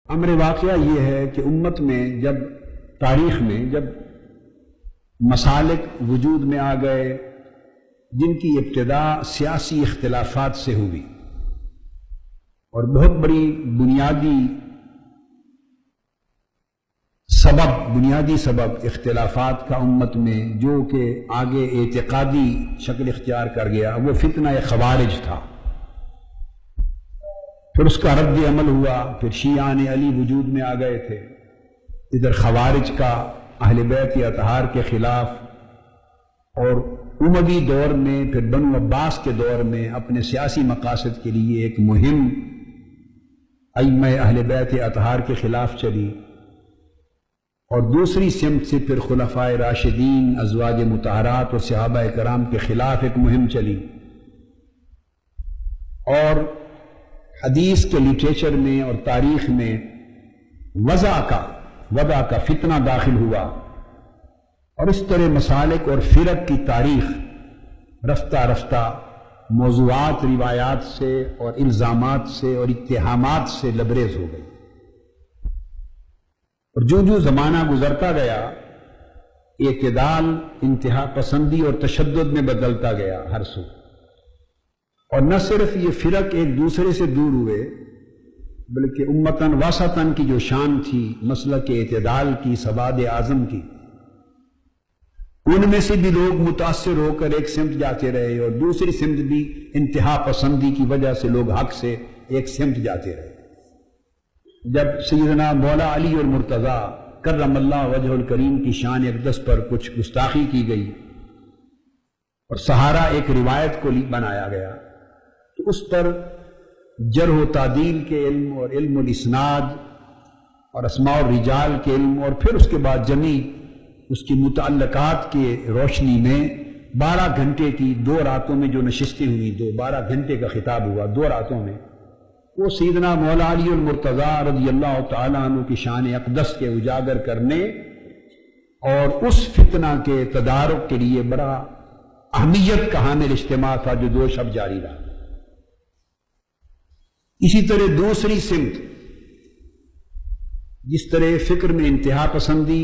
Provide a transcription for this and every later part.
امر واقعہ یہ ہے کہ امت میں جب تاریخ میں جب مسالک وجود میں آ گئے جن کی ابتدا سیاسی اختلافات سے ہوئی اور بہت بڑی بنیادی سبب اختلافات کا امت میں جو کہ آگے اعتقادی شکل اختیار کر گیا وہ فتنہ خوارج تھا۔ پھر اس کا رد عمل ہوا، پھر شیعان علی وجود میں آ گئے تھے، ادھر خوارج کا اہل بیت یا اطہار کے خلاف، اور اموی دور میں پھر بنو عباس کے دور میں اپنے سیاسی مقاصد کے لیے ایک مہم ائمہ اہل بیت اطہار کے خلاف چلی، اور دوسری سمت سے پھر خلفائے راشدین، ازواج مطہرات اور صحابہ کرام کے خلاف ایک مہم چلی، اور حدیث کے لٹریچر میں اور تاریخ میں وضع کا فتنہ داخل ہوا، اور اس طرح مسالک اور فرق کی تاریخ رفتہ رفتہ موضوعات، روایات سے اور الزامات سے اور اتہامات سے لبریز ہو گئی، اور جو زمانہ گزرتا گیا اعتدال انتہا پسندی اور تشدد میں بدلتا گیا ہر سو، اور نہ صرف یہ فرق ایک دوسرے سے دور ہوئے بلکہ امتاً وسطاً کی جو شان تھی مسلک اعتدال کی، سواد اعظم کی، ان میں سے بھی لوگ متاثر ہو کر ایک سمت جاتے رہے، اور دوسری سمت بھی انتہا پسندی کی وجہ سے لوگ حق سے ایک سمت جاتے رہے۔ جب سیدنا مولا علی اور مرتضیٰ کرم اللہ وجہ الکریم کی شان اقدس پر کچھ گستاخی کی گئی اور سہارا ایک روایت کو بنایا گیا، تو اس پر جرح و تعدیل کے علم اور علم الاسناد اور اسماء الرجال کے علم، اور پھر اس کے بعد جمی اس کی متعلقات کے روشنی میں 12 گھنٹے کی 2 راتوں میں جو نشستیں ہوئی، 12 گھنٹے کا خطاب ہوا 2 راتوں میں، وہ سیدنا مولا علی المرتضیٰ رضی اللہ تعالیٰ عنہ کی شان اقدس کے اجاگر کرنے اور اس فتنہ کے تدارک کے لیے بڑا اہمیت کا حامل اجتماع تھا جو 2 شب جاری رہا۔ اسی طرح دوسری سمت جس طرح فکر میں انتہا پسندی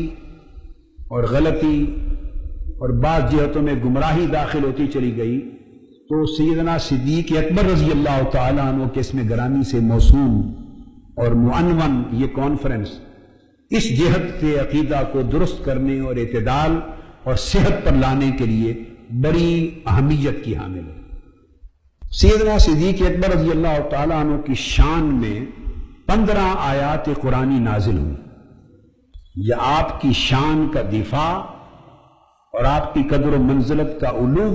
اور غلطی اور بعض جہتوں میں گمراہی داخل ہوتی چلی گئی، تو سیدنا صدیق اکبر رضی اللہ تعالیٰ عنہ کے اسم گرامی سے موسوم اور معنون یہ کانفرنس اس جہت سے عقیدہ کو درست کرنے اور اعتدال اور صحت پر لانے کے لیے بڑی اہمیت کی حامل ہے۔ سیدنا صدیق اکبر رضی اللہ تعالیٰ عنہ کی شان میں 15 آیات قرآنی نازل ہوئی۔ یہ آپ کی شان کا دفاع اور آپ کی قدر و منزلت کا علو،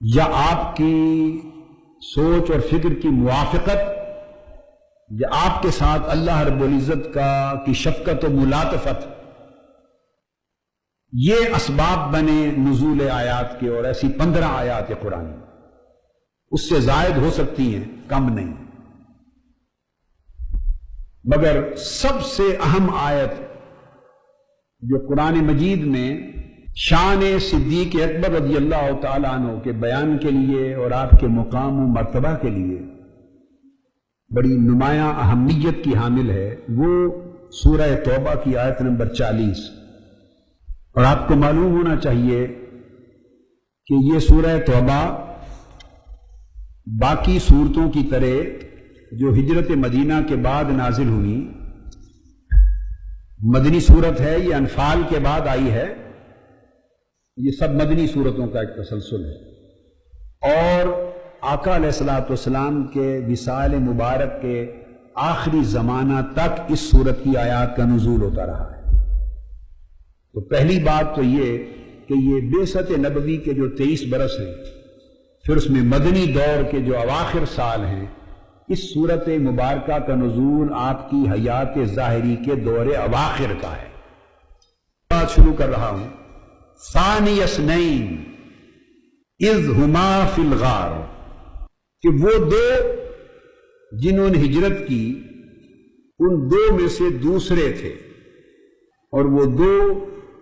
یا آپ کی سوچ اور فکر کی موافقت، یا آپ کے ساتھ اللہ رب العزت کی شفقت و ملاطفت، یہ اسباب بنے نزول آیات کے، اور ایسی 15 آیات قرآن اس سے زائد ہو سکتی ہیں، کم نہیں، مگر سب سے اہم آیت جو قرآن مجید میں شان صدیق اکبر رضی اللہ تعالیٰ عنہ کے بیان کے لیے اور آپ کے مقام و مرتبہ کے لیے بڑی نمایاں اہمیت کی حامل ہے، وہ سورہ توبہ کی آیت نمبر 40۔ اور آپ کو معلوم ہونا چاہیے کہ یہ سورہ توبہ باقی صورتوں کی طرح جو ہجرت مدینہ کے بعد نازل ہوئی مدنی صورت ہے، یہ انفال کے بعد آئی ہے، یہ سب مدنی صورتوں کا ایک تسلسل ہے، اور آقا علیہ الصلوۃ والسلام کے وصال مبارک کے آخری زمانہ تک اس صورت کی آیات کا نزول ہوتا رہا ہے۔ تو پہلی بات تو یہ کہ یہ بعثت نبوی کے جو 23 برس ہیں، پھر اس میں مدنی دور کے جو اواخر سال ہیں، اس صورت مبارکہ کا نزول آپ کی حیات ظاہری کے دور اواخر کا ہے۔ بات شروع کر رہا ہوں۔ ثانی اثنین اذ ہما فی الغار، کہ وہ 2 جنہوں نے ہجرت کی ان 2 میں سے دوسرے تھے، اور وہ 2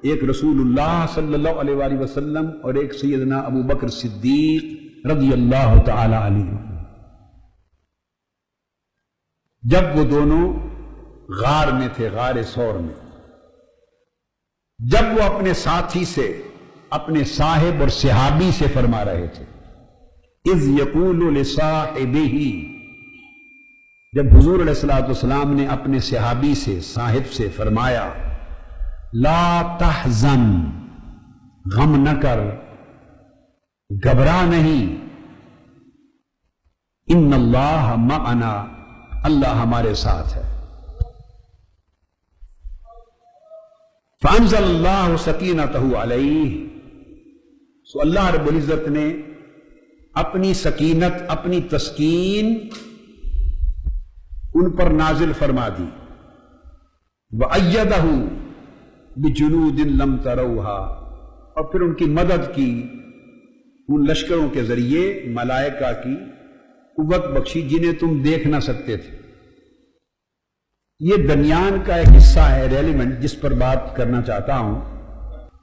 ایک رسول اللہ صلی اللہ علیہ وآلہ وسلم اور ایک سیدنا ابو بکر صدیق رضی اللہ تعالی عنہ۔ جب وہ دونوں غار میں تھے، غار ثور میں، جب وہ اپنے ساتھی سے، اپنے صاحب اور صحابی سے فرما رہے تھے، اذ یقول لصاحبہ، جب حضور علیہ الصلوۃ والسلام نے اپنے صحابی سے، صاحب سے فرمایا، لا تحزن، غم نہ کر، گھبرا نہیں، ان اللہ معنا، اللہ ہمارے ساتھ ہے۔ فانزل اللہ سکینتہ علیہ، سو اللہ رب العزت نے اپنی سکینت، اپنی تسکین ان پر نازل فرما دی، وَأَيَّدَهُ بِجُنُودٍ لَمْ تَرَوْهَا، اور پھر ان کی مدد کی ان لشکروں کے ذریعے، ملائکہ کی قوت بخشی جنہیں تم دیکھ نہ سکتے تھے۔ یہ درمیان کا ایک حصہ ہے ریلیونٹ، جس پر بات کرنا چاہتا ہوں۔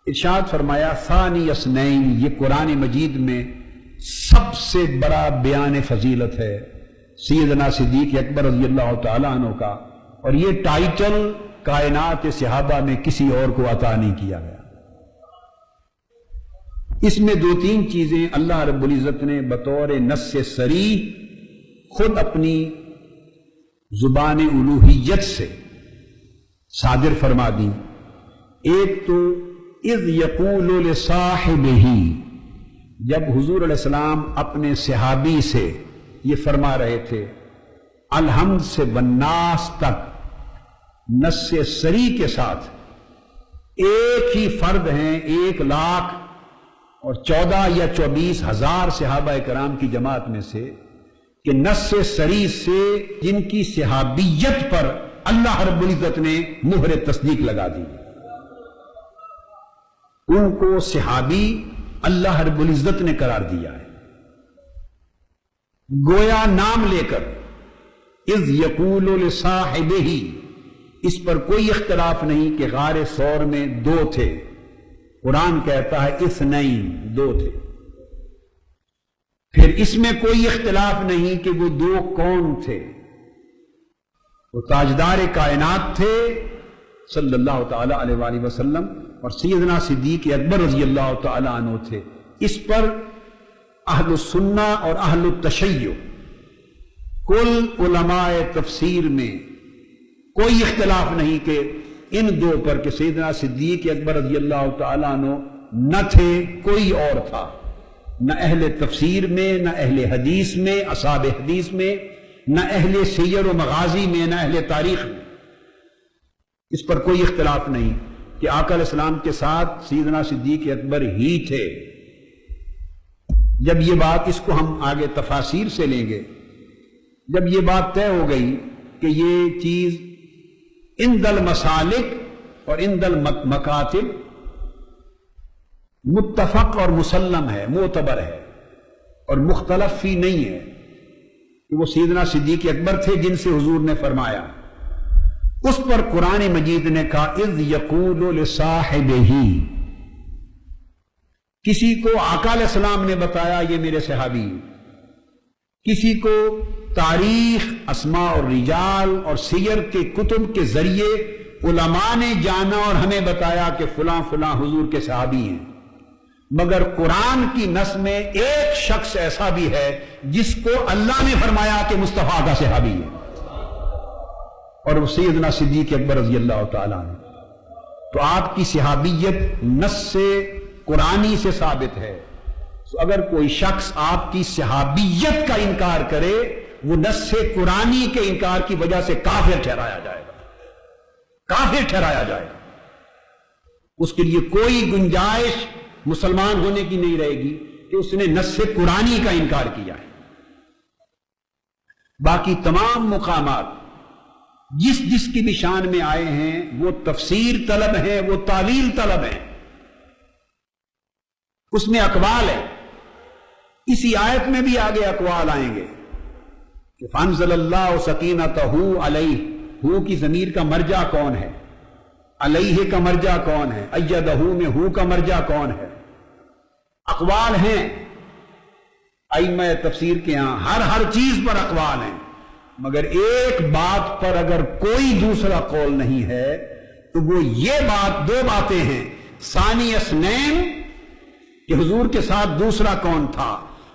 ارشاد فرمایا ثانی اثنین، یہ قرآن مجید میں سب سے بڑا بیان فضیلت ہے سیدنا صدیق اکبر رضی اللہ تعالیٰ عنہ کا، اور یہ ٹائٹل کائنات صحابہ میں کسی اور کو عطا نہیں کیا گیا۔ اس میں دو تین چیزیں اللہ رب العزت نے بطور نص صریح خود اپنی زبان الوہیت سے صادر فرما دی۔ ایک تو اذ یقول لصاحبہ، جب حضور علیہ السلام اپنے صحابی سے یہ فرما رہے تھے، الحمد سے والناس تک نص صریح کے ساتھ، ایک ہی فرد ہیں 1,14,000 یا 24,000 صحابہ کرام کی جماعت میں سے، کہ نص صریح سے جن کی صحابیت پر اللہ رب العزت نے مہر تصدیق لگا دی، ان کو صحابی اللہ رب العزت نے قرار دیا ہے، گویا نام لے کر، اذ یقول لصاحبہ، اس پر کوئی اختلاف نہیں کہ غار ثور میں 2 تھے، قرآن کہتا ہے اثنین، 2 تھے۔ پھر اس میں کوئی اختلاف نہیں کہ وہ 2 کون تھے، وہ تاجدار کائنات تھے صلی اللہ تعالی علیہ وآلہ وسلم، اور سیدنا صدیق اکبر رضی اللہ تعالی عنہ تھے۔ اس پر اہل السنہ اور اہل التشیع، کل علماء تفسیر میں کوئی اختلاف نہیں کہ ان 2 پر، کہ سیدنا صدیق اکبر رضی اللہ تعالی عنہ نہ تھے، کوئی اور تھا، نہ اہل تفسیر میں، نہ اہل حدیث میں، اصحاب حدیث میں، نہ اہل سیر و مغازی میں، نہ اہل تاریخ میں، اس پر کوئی اختلاف نہیں کہ آقا علیہ السلام کے ساتھ سیدنا صدیق اکبر ہی تھے۔ جب یہ بات، اس کو ہم آگے تفاسیر سے لیں گے، جب یہ بات طے ہو گئی کہ یہ چیز عند المسالک اور عند المکاتب متفق اور مسلم ہے، معتبر ہے، اور مختلف فی نہیں ہے کہ وہ سیدنا صدیق اکبر تھے جن سے حضور نے فرمایا، اس پر قرآن مجید نے کہا اذ یقول لصاحبہ، کسی کو آقا علیہ السلام نے بتایا یہ میرے صحابی، کسی کو تاریخ، اسماء اور رجال اور سیر کے کتب کے ذریعے علماء نے جانا اور ہمیں بتایا کہ فلاں فلاں حضور کے صحابی ہیں، مگر قرآن کی نص میں ایک شخص ایسا بھی ہے جس کو اللہ نے فرمایا کہ مصطفیٰ کا صحابی ہے، اور وہ سیدنا صدیق اکبر رضی اللہ تعالیٰ عنہ۔ تو آپ کی صحابیت نص سے، قرآنی سے ثابت ہے۔ تو اگر کوئی شخص آپ کی صحابیت کا انکار کرے، وہ نص قرآنی کے انکار کی وجہ سے کافر ٹھہرایا جائے گا، کافر ٹھہرایا جائے گا، اس کے لیے کوئی گنجائش مسلمان ہونے کی نہیں رہے گی کہ اس نے نص قرآنی کا انکار کیا ہے۔ باقی تمام مقامات جس جس کی بھی شان میں آئے ہیں، وہ تفسیر طلب ہیں، وہ تعویل طلب ہیں، اس میں اقوال ہے۔ اسی آیت میں بھی آگے اقوال آئیں گے کہ فانزل اللہ سکینتہ علیہ، ہو کی ضمیر کا مرجع کون ہے، علیہ کا مرجع کون ہے، ایدہ میں ہو کا مرجع کون ہے، اقوال ہیں ائمہ تفسیر کے ہاں، ہر چیز پر اقوال ہیں۔ مگر ایک بات پر اگر کوئی دوسرا قول نہیں ہے تو وہ یہ بات، دو باتیں ہیں، ثانی اثنین کہ حضور کے ساتھ دوسرا کون تھا،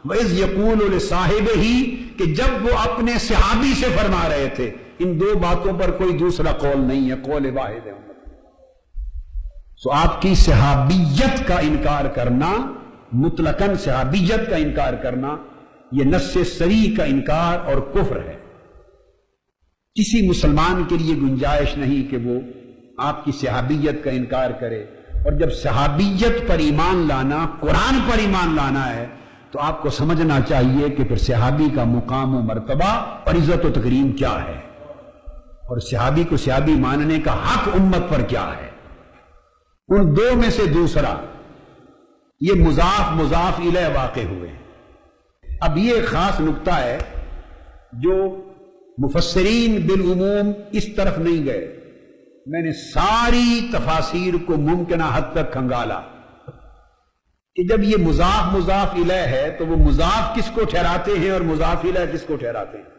وَإِذْ يَقُولُ لِصَاحِبِهِ کہ جب وہ اپنے صحابی سے فرما رہے تھے. ان دو باتوں پر کوئی دوسرا قول نہیں ہے، قول واحد ہے. سو آپ کی صحابیت کا انکار کرنا، مطلقاً صحابیت کا انکار کرنا، یہ نص صریح کا انکار اور کفر ہے. کسی مسلمان کے لیے گنجائش نہیں کہ وہ آپ کی صحابیت کا انکار کرے. اور جب صحابیت پر ایمان لانا، قرآن پر ایمان لانا ہے، تو آپ کو سمجھنا چاہیے کہ پھر صحابی کا مقام و مرتبہ اور عزت و تکریم کیا ہے، اور صحابی کو صحابی ماننے کا حق امت پر کیا ہے. ان دو میں سے دوسرا، یہ مضاف الیہ واقع ہوئے. اب یہ ایک خاص نقطہ ہے جو مفسرین بالعموم اس طرف نہیں گئے. میں نے ساری تفاسیر کو ممکنہ حد تک کھنگالا کہ جب یہ مضاف الیہ ہے تو وہ مضاف کس کو ٹھہراتے ہیں اور مضاف الیہ کس کو ٹھہراتے ہیں.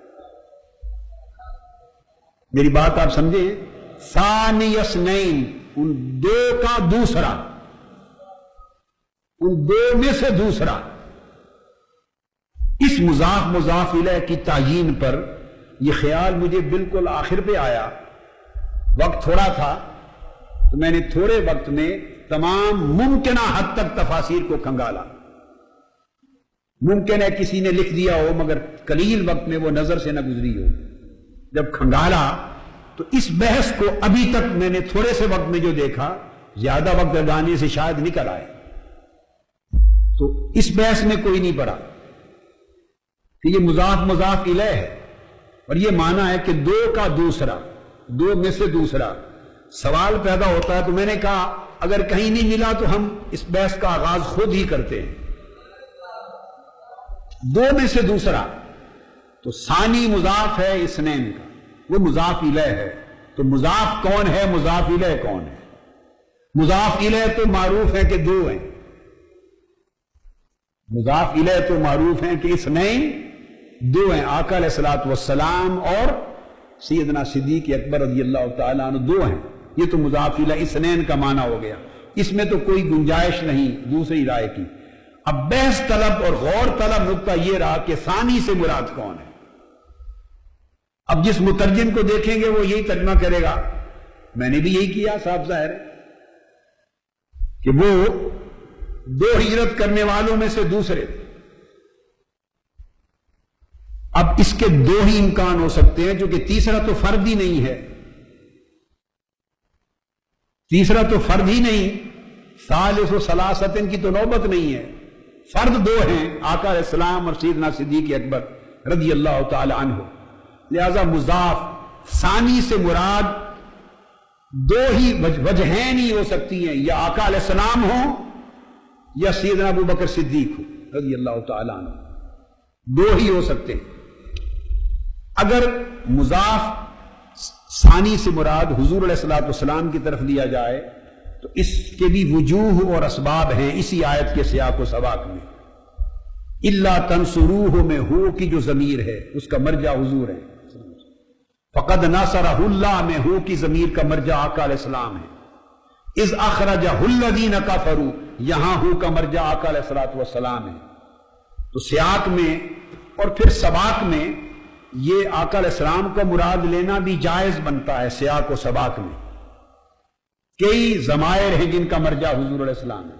میری بات آپ سمجھیں. ثانی اثنین، ان دو کا دوسرا، ان دو میں سے دوسرا. اس مضاف الیہ کی تعیین پر یہ خیال مجھے بالکل آخر پہ آیا. وقت تھوڑا تھا تو میں نے تھوڑے وقت میں تمام ممکنہ حد تک تفاسیر کو کھنگالا. ممکن ہے کسی نے لکھ دیا ہو مگر قلیل وقت میں وہ نظر سے نہ گزری ہو. جب کھنگالا تو اس بحث کو ابھی تک میں نے تھوڑے سے وقت میں جو دیکھا، زیادہ وقت لگانے سے شاید نکل آئے. تو اس بحث میں کوئی نہیں پڑا کہ یہ مضاف الیہ ہے اور یہ معنی ہے کہ دو کا دوسرا، دو میں سے دوسرا. سوال پیدا ہوتا ہے تو میں نے کہا اگر کہیں نہیں ملا تو ہم اس بحث کا آغاز خود ہی کرتے ہیں. دو میں سے دوسرا تو ثانی مضاف ہے اثنین کا، وہ مضاف الیہ ہے. تو مضاف کون ہے، مضاف الیہ کون ہے؟ مضاف الیہ تو معروف ہے کہ دو ہیں، مضاف الیہ تو معروف ہیں کہ اثنین، دو ہیں. آقا علیہ الصلوۃ والسلام اور سیدنا صدیق اکبر رضی اللہ تعالیٰ عنہ دو ہیں. یہ تو مضاف الیہ اثنین کا معنی ہو گیا. اس میں تو کوئی گنجائش نہیں دوسری رائے کی. اب بحث طلب اور غور طلب نقطہ یہ رہا کہ ثانی سے مراد کون ہے. اب جس مترجم کو دیکھیں گے وہ یہی ترجمہ کرے گا، میں نے بھی یہی کیا، صاف ظاہر ہے کہ وہ دو ہجرت کرنے والوں میں سے دوسرے. اب اس کے دو ہی امکان ہو سکتے ہیں کیونکہ تیسرا تو فرد ہی نہیں ہے. تیسرا تو فرد ہی نہیں، ثالث و ثلاثتن کی تو نوبت نہیں ہے. فرد دو ہیں، آقا علیہ السلام اور سیدنا صدیق اکبر رضی اللہ تعالی عنہ. لہذا مضاف ثانی سے مراد دو ہی وجہیں ہی ہو سکتی ہیں، یا آقا علیہ السلام ہو یا سیدنا ابو بکر صدیق ہو رضی اللہ تعالی عنہ. دو ہی ہو سکتے ہیں. اگر مضاف ثانی سے مراد حضور علیہ الصلوۃ والسلام کی طرف لیا جائے تو اس کے بھی وجوہ اور اسباب ہیں اسی آیت کے سیاق و سباق میں. الا تنصروہ میں ہو کی جو ضمیر ہے اس کا مرجع حضور ہے. فقد نصرہ اللہ میں ہو کی ضمیر کا مرجع آقا علیہ السلام ہے. اذ اخرجہ الذین کفروا، یہاں ہو کا مرجع آقا علیہ الصلوۃ والسلام ہے. تو سیاق میں اور پھر سباق میں یہ آقا علیہ السلام کا مراد لینا بھی جائز بنتا ہے. سیاق و سباق میں کئی ضمائر ہیں جن کا مرجع حضور علیہ السلام ہے.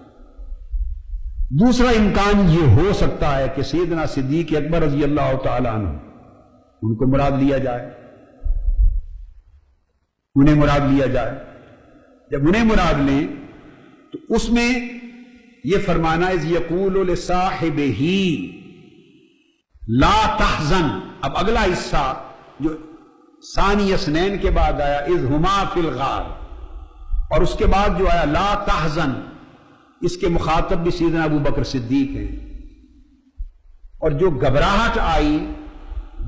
دوسرا امکان یہ ہو سکتا ہے کہ سیدنا صدیق اکبر رضی اللہ تعالی عنہ ان کو مراد لیا جائے، انہیں مراد لیا جائے. جب انہیں مراد لیں تو اس میں یہ فرمانا اذ یقول لصاحبہ لا تحزن. اب اگلا حصہ جو ثانی اثنین کے بعد آیا اذ ہما فی الغار، اور اس کے بعد جو آیا لا تحزن، اس کے مخاطب بھی سیدنا ابو بکر صدیق ہیں. اور جو گھبراہٹ آئی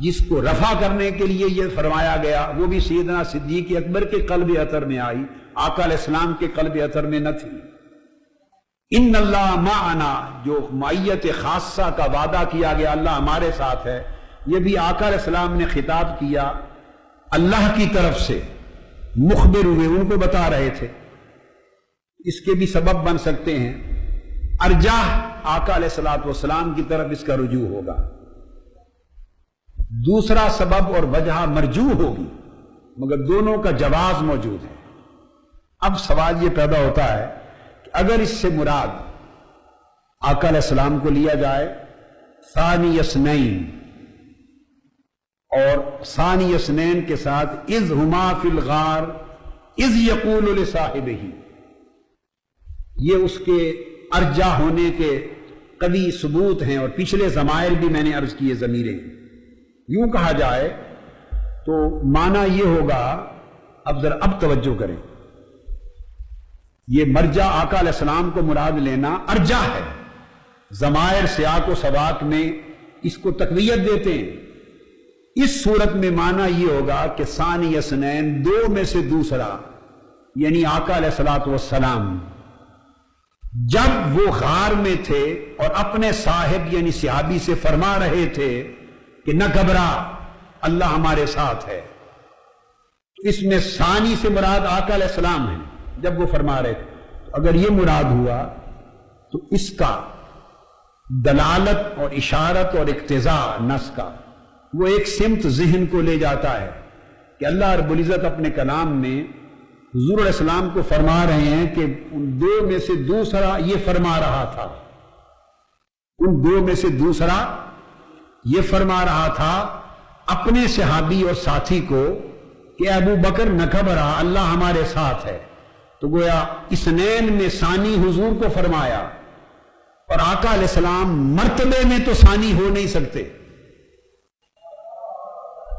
جس کو رفع کرنے کے لیے یہ فرمایا گیا وہ بھی سیدنا صدیق اکبر کے قلب اطہر میں آئی، آقا علیہ السلام کے قلب اطہر میں نہ تھی. ان اللہ معنا، جو معیت خاصہ کا وعدہ کیا گیا اللہ ہمارے ساتھ ہے، یہ بھی آقا علیہ السلام نے خطاب کیا اللہ کی طرف سے، مخبر ہوئے، ان کو بتا رہے تھے. اس کے بھی سبب بن سکتے ہیں. ارجح آقا علیہ الصلوۃ والسلام کی طرف اس کا رجوع ہوگا. دوسرا سبب اور وجہ مرجوح ہوگی، مگر دونوں کا جواز موجود ہے. اب سوال یہ پیدا ہوتا ہے کہ اگر اس سے مراد آقا علیہ السلام کو لیا جائے ثانی اثنین، اور ثانی اثنین کے ساتھ اذ ہما فی الغار اذ یقول لصاحبہ، یہ اس کے ارجح ہونے کے قوی ثبوت ہیں. اور پچھلے ضمائر بھی میں نے عرض کیے ضمیریں. یوں کہا جائے تو معنی یہ ہوگا، اب توجہ کریں، یہ مرجع آقا علیہ السلام کو مراد لینا ارجح ہے. ضمائر سیاق و سباق میں اس کو تقویت دیتے ہیں. اس صورت میں معنی یہ ہوگا کہ ثانی اثنین، دو میں سے دوسرا، یعنی آقا علیہ الصلوۃ والسلام جب وہ غار میں تھے اور اپنے صاحب یعنی صحابی سے فرما رہے تھے کہ نہ گھبرا، اللہ ہمارے ساتھ ہے، اس میں ثانی سے مراد آقا علیہ السلام ہے جب وہ فرما رہے تھے. تو اگر یہ مراد ہوا تو اس کا دلالت اور اشارت اور اقتضاء نص کا وہ ایک سمت ذہن کو لے جاتا ہے کہ اللہ رب العزت اپنے کلام میں حضور علیہ السلام کو فرما رہے ہیں کہ ان دو میں سے دوسرا یہ فرما رہا تھا، ان دو میں سے دوسرا یہ فرما رہا تھا اپنے صحابی اور ساتھی کو کہ ابو بکر نہ گھبرا، اللہ ہمارے ساتھ ہے. تو گویا اثنین میں ثانی حضور کو فرمایا، اور آقا علیہ السلام مرتبے میں تو ثانی ہو نہیں سکتے.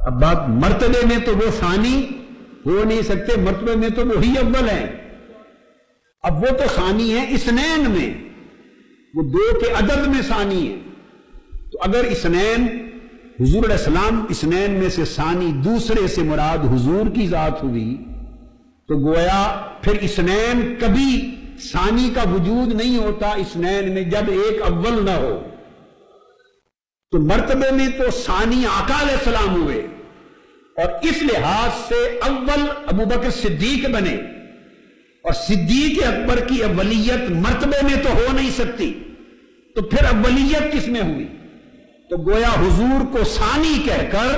اب بات مرتبے میں تو وہ ثانی ہو نہیں سکتے، مرتبے میں تو وہی اول ہیں. اب وہ تو ثانی ہے اثنین میں، وہ دو کے عدد میں ثانی ہے. تو اگر اثنین حضور علیہ السلام اثنین میں سے ثانی دوسرے سے مراد حضور کی ذات ہوئی، تو گویا پھر اثنین کبھی ثانی کا وجود نہیں ہوتا اثنین میں جب ایک اول نہ ہو. تو مرتبے میں تو ثانی آقا علیہ السلام ہوئے، اور اس لحاظ سے اول ابو بکر صدیق بنے، اور صدیق اکبر کی اولیت مرتبے میں تو ہو نہیں سکتی. تو پھر اولیت کس میں ہوئی؟ تو گویا حضور کو ثانی کہہ کر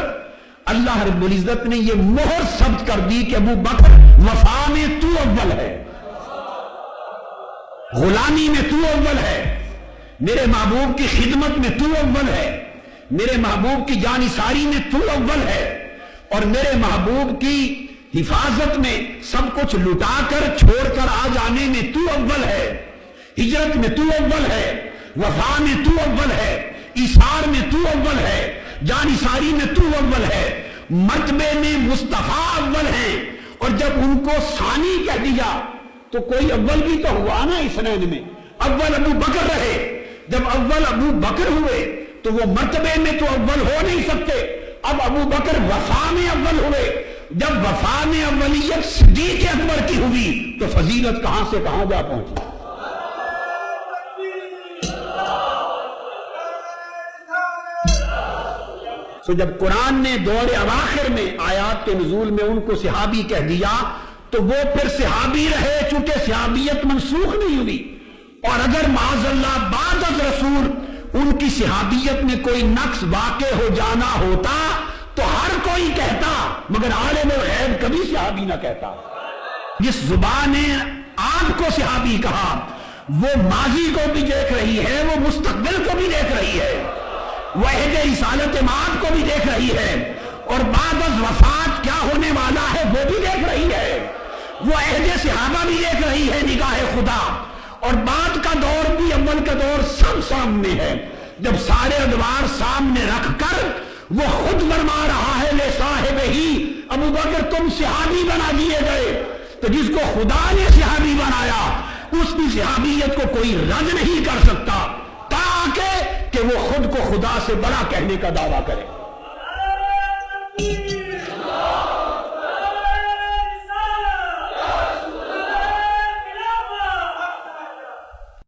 اللہ رب العزت نے یہ مہر ثبت کر دی کہ ابو بکر وفا میں تو اول ہے، غلامی میں تو اول ہے، میرے محبوب کی خدمت میں تو اول ہے، میرے محبوب کی جانثاری میں تو اول ہے، اور میرے محبوب کی حفاظت میں سب کچھ لٹا کر چھوڑ کر آ جانے میں تو اول ہے، ہجرت میں تو اول ہے، وفا میں تو اول ہے، ایثار میں تو اول ہے، جانثاری میں تو اول ہے. مرتبے میں مصطفیٰ اول ہیں، اور جب ان کو ثانی کہہ دیا تو کوئی اول بھی تو ہوا نا اثنین میں. اول ابو بکر رہے، جب اول ابو بکر ہوئے تو وہ مرتبے میں تو اول ہو نہیں سکتے. اب ابو بکر وفا میں اول ہوئے، جب وفا میں اولیت صدیق اکبر کی ہوئی تو فضیلت کہاں سے کہاں جا پہنچی. تو جب قرآن نے دور اواخر میں آیات کے نزول میں ان کو صحابی کہہ دیا تو وہ پھر صحابی رہے، چونکہ صحابیت منسوخ نہیں ہوئی. اور اگر معاذ اللہ بعد از رسول ان کی صحابیت میں کوئی نقص واقع ہو جانا ہوتا تو ہر کوئی کہتا، مگر عالم الغیب کبھی صحابی نہ کہتا. جس زبان نے آپ کو صحابی کہا وہ ماضی کو بھی دیکھ رہی ہے، وہ مستقبل کو بھی دیکھ رہی ہے، وہ عہد رسالت مآب کو بھی دیکھ رہی ہے، اور بعد از وفات کیا ہونے والا ہے وہ بھی دیکھ رہی ہے، وہ عہد صحابہ بھی دیکھ رہی ہے نگاہ خدا، اور بعد کا دور بھی اول کا دور سب سامنے ہے. جب سارے ادوار سامنے رکھ کر وہ خود فرما رہا ہے لے صاحب ہی ابو بکر تم صحابی بنا دیے گئے. تو جس کو خدا نے صحابی بنایا اس کی صحابیت کو کوئی رد نہیں کر سکتا تاکہ کہ وہ خود کو خدا سے بڑا کہنے کا دعویٰ کرے.